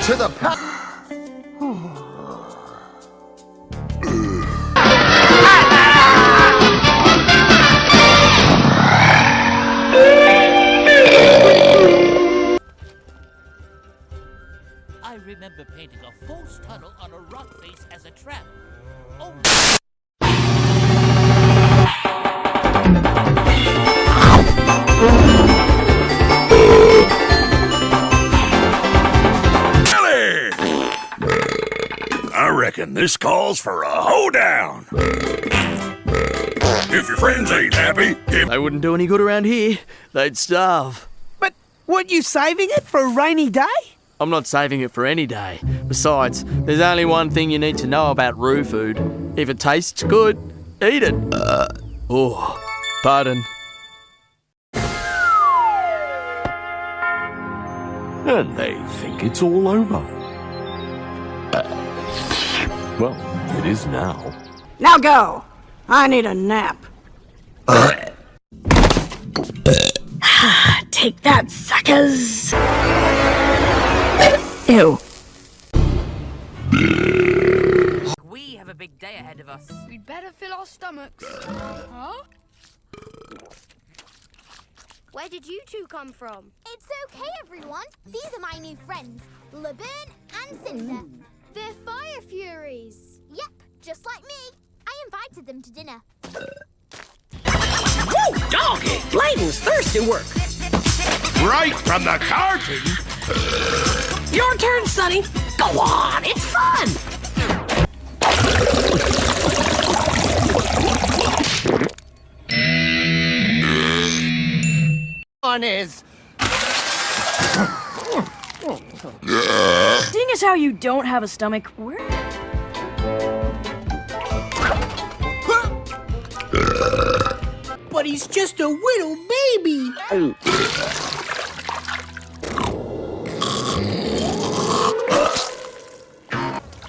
to the power. I remember painting a false tunnel on a rock face as a trap. Oh. I reckon this calls for a hoedown. If your friends ain't happy, They wouldn't do any good around here. They'd starve. But weren't you saving it for a rainy day? I'm not saving it for any day. Besides, there's only one thing you need to know about roo food. If it tastes good, eat it. Oh, pardon. And they think it's all over. Well, it is now. Now go! I need a nap. Take that, suckers! Ew. We have a big day ahead of us. We'd better fill our stomachs. Huh? Where did you two come from? It's okay, everyone. These are my new friends, LeBurn and Cinder. They're fire furies. Yep, just like me. I invited them to dinner. Woo, doggy! Bladen's thirsty work. Right from the carton. Your turn, Sonny. Go on, it's fun. On is. Seeing as how you don't have a stomach, where? But he's just a little baby.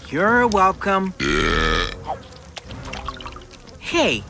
You're welcome. Hey,